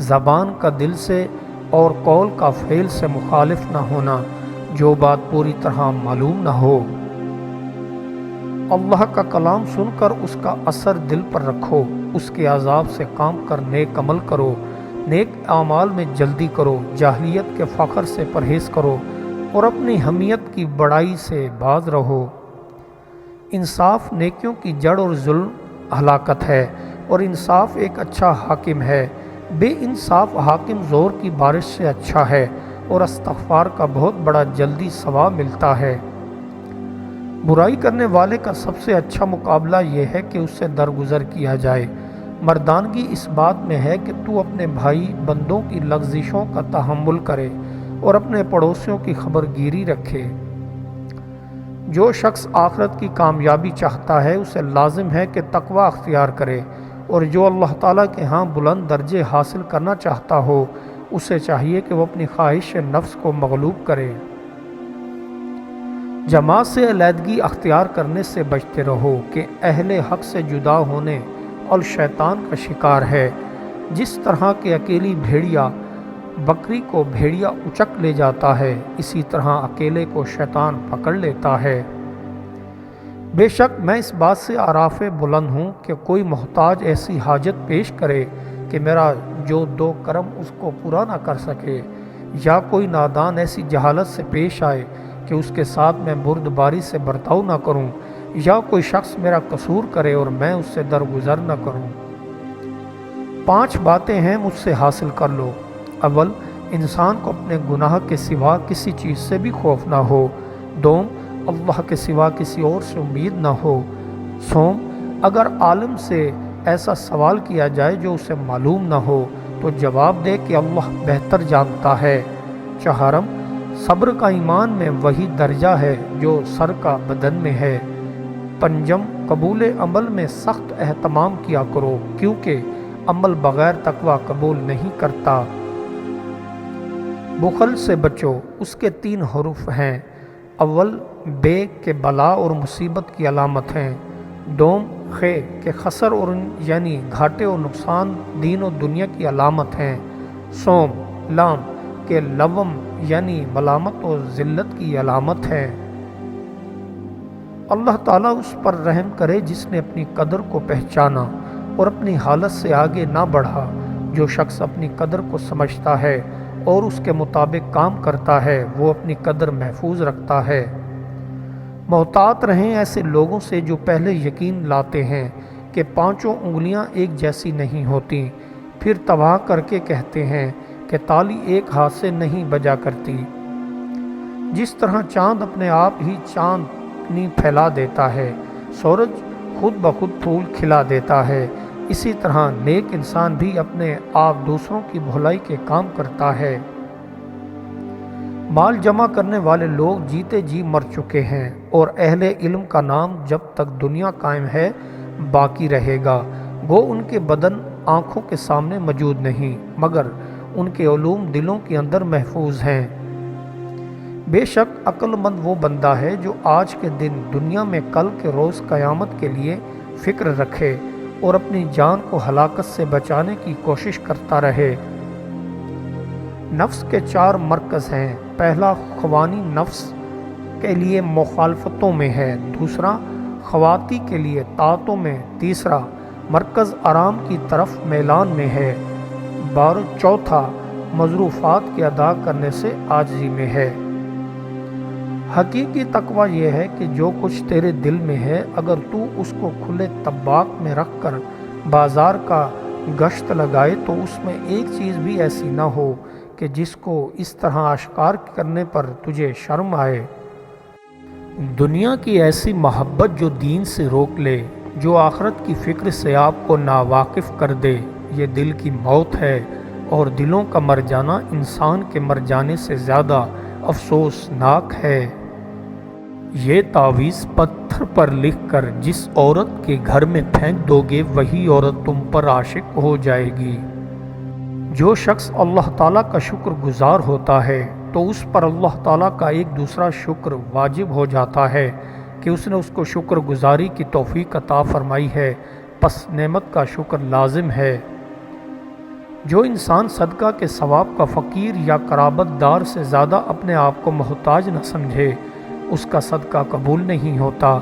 زبان کا دل سے اور قول کا فعل سے مخالف نہ ہونا، جو بات پوری طرح معلوم نہ ہو۔ اللہ کا کلام سن کر اس کا اثر دل پر رکھو، اس کے عذاب سے کام کر نیک عمل کرو، نیک اعمال میں جلدی کرو، جاہلیت کے فخر سے پرہیز کرو اور اپنی حمیت کی بڑائی سے باز رہو۔ انصاف نیکیوں کی جڑ اور ظلم ہلاکت ہے، اور انصاف ایک اچھا حاکم ہے۔ بے انصاف حاکم زور کی بارش سے اچھا ہے، اور استغفار کا بہت بڑا جلدی ثواب ملتا ہے۔ برائی کرنے والے کا سب سے اچھا مقابلہ یہ ہے کہ اس سے درگزر کیا جائے۔ مردانگی اس بات میں ہے کہ تو اپنے بھائی بندوں کی لغزشوں کا تحمل کرے اور اپنے پڑوسیوں کی خبر گیری رکھے۔ جو شخص آخرت کی کامیابی چاہتا ہے اسے لازم ہے کہ تقوی اختیار کرے، اور جو اللہ تعالیٰ کے ہاں بلند درجے حاصل کرنا چاہتا ہو اسے چاہیے کہ وہ اپنی خواہش نفس کو مغلوب کرے۔ جماعت سے علیحدگی اختیار کرنے سے بچتے رہو کہ اہل حق سے جدا ہونے اور شیطان کا شکار ہے۔ جس طرح کہ اکیلی بھیڑیا بکری کو بھیڑیا اچک لے جاتا ہے، اسی طرح اکیلے کو شیطان پکڑ لیتا ہے۔ بے شک میں اس بات سے عارف بلند ہوں کہ کوئی محتاج ایسی حاجت پیش کرے کہ میرا جو دو کرم اس کو پورا نہ کر سکے، یا کوئی نادان ایسی جہالت سے پیش آئے کہ اس کے ساتھ میں بردباری سے برتاؤ نہ کروں، یا کوئی شخص میرا قصور کرے اور میں اس سے درگزر نہ کروں۔ 5 باتیں ہیں مجھ سے حاصل کر لو۔ اول، انسان کو اپنے گناہ کے سوا کسی چیز سے بھی خوف نہ ہو۔ دوم، اللہ کے سوا کسی اور سے امید نہ ہو۔ سوم، اگر عالم سے ایسا سوال کیا جائے جو اسے معلوم نہ ہو تو جواب دے کہ اللہ بہتر جانتا ہے۔ چہارم، صبر کا ایمان میں وہی درجہ ہے جو سر کا بدن میں ہے۔ پنجم، قبول عمل میں سخت اہتمام کیا کرو، کیونکہ عمل بغیر تقوی قبول نہیں کرتا۔ بخل سے بچو، اس کے 3 حروف ہیں۔ اول، بے کہ بلا اور مصیبت کی علامت ہیں۔ دوم، خے کہ خسر اور یعنی گھاٹے اور نقصان دین و دنیا کی علامت ہیں۔ سوم، لام کہ لوم یعنی ملامت اور ذلت کی علامت ہے۔ اللہ تعالیٰ اس پر رحم کرے جس نے اپنی قدر کو پہچانا اور اپنی حالت سے آگے نہ بڑھا۔ جو شخص اپنی قدر کو سمجھتا ہے اور اس کے مطابق کام کرتا ہے وہ اپنی قدر محفوظ رکھتا ہے۔ محتاط رہیں ایسے لوگوں سے جو پہلے یقین لاتے ہیں کہ 5 انگلیاں ایک جیسی نہیں ہوتی، پھر تباہ کر کے کہتے ہیں کہ تالی ایک ہاتھ سے نہیں بجا کرتی۔ جس طرح چاند اپنے آپ ہی چاندنی پھیلا دیتا ہے، سورج خود بخود پھول کھلا دیتا ہے، اسی طرح نیک انسان بھی اپنے آپ دوسروں کی بھلائی کے کام کرتا ہے۔ مال جمع کرنے والے لوگ جیتے جی مر چکے ہیں، اور اہل علم کا نام جب تک دنیا قائم ہے باقی رہے گا۔ گو ان کے بدن آنکھوں کے سامنے موجود نہیں، مگر ان کے علوم دلوں کے اندر محفوظ ہیں۔ بے شک عقل مند وہ بندہ ہے جو آج کے دن دنیا میں کل کے روز قیامت کے لیے فکر رکھے اور اپنی جان کو ہلاکت سے بچانے کی کوشش کرتا رہے۔ نفس کے 4 مرکز ہیں۔ پہلا، خوانی نفس کے لیے مخالفتوں میں ہے۔ دوسرا، خواتی کے لیے طاعتوں میں۔ تیسرا، مرکز آرام کی طرف میلان میں ہے۔ چوتھا، مضروفات کے ادا کرنے سے عاجزی میں ہے۔ حقیقی تقوی یہ ہے کہ جو کچھ تیرے دل میں ہے اگر تو اس کو کھلے طباق میں رکھ کر بازار کا گشت لگائے تو اس میں ایک چیز بھی ایسی نہ ہو کہ جس کو اس طرح اشکار کرنے پر تجھے شرم آئے۔ دنیا کی ایسی محبت جو دین سے روک لے، جو آخرت کی فکر سے آپ کو ناواقف کر دے، یہ دل کی موت ہے، اور دلوں کا مر جانا انسان کے مر جانے سے زیادہ افسوسناک ہے۔ یہ تعویذ پتھر پر لکھ کر جس عورت کے گھر میں پھینک دو گے وہی عورت تم پر عاشق ہو جائے گی۔ جو شخص اللہ تعالیٰ کا شکر گزار ہوتا ہے تو اس پر اللہ تعالیٰ کا ایک دوسرا شکر واجب ہو جاتا ہے کہ اس نے اس کو شکر گزاری کی توفیق عطا فرمائی ہے، پس نعمت کا شکر لازم ہے۔ جو انسان صدقہ کے ثواب کا فقیر یا قرابت دار سے زیادہ اپنے آپ کو محتاج نہ سمجھے، اس کا صدقہ قبول نہیں ہوتا۔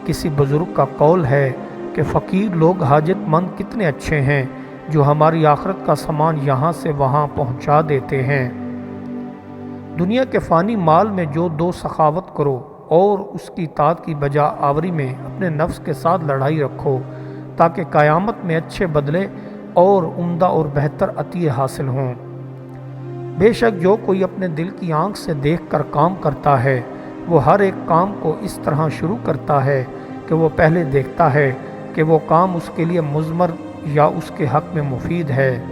کسی بزرگ کا قول ہے کہ فقیر لوگ حاجت مند کتنے اچھے ہیں جو ہماری آخرت کا سامان یہاں سے وہاں پہنچا دیتے ہیں۔ دنیا کے فانی مال میں جو دو سخاوت کرو اور اس کی اطاعت کی بجا آوری میں اپنے نفس کے ساتھ لڑائی رکھو تاکہ قیامت میں اچھے بدلے اور عمدہ اور بہتر عطیے حاصل ہوں۔ بے شک جو کوئی اپنے دل کی آنکھ سے دیکھ کر کام کرتا ہے وہ ہر ایک کام کو اس طرح شروع کرتا ہے کہ وہ پہلے دیکھتا ہے کہ وہ کام اس کے لیے مضمر یا اس کے حق میں مفید ہے۔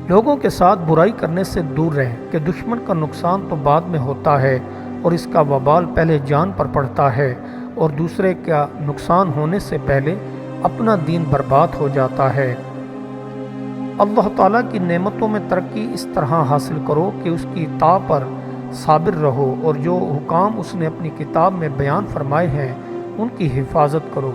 لوگوں کے ساتھ برائی کرنے سے دور رہیں کہ دشمن کا نقصان تو بعد میں ہوتا ہے اور اس کا وبال پہلے جان پر پڑتا ہے اور دوسرے کا نقصان ہونے سے پہلے اپنا دین برباد ہو جاتا ہے۔ اللہ تعالیٰ کی نعمتوں میں ترقی اس طرح حاصل کرو کہ اس کی اطاعت پر صابر رہو اور جو حکام اس نے اپنی کتاب میں بیان فرمائے ہیں ان کی حفاظت کرو۔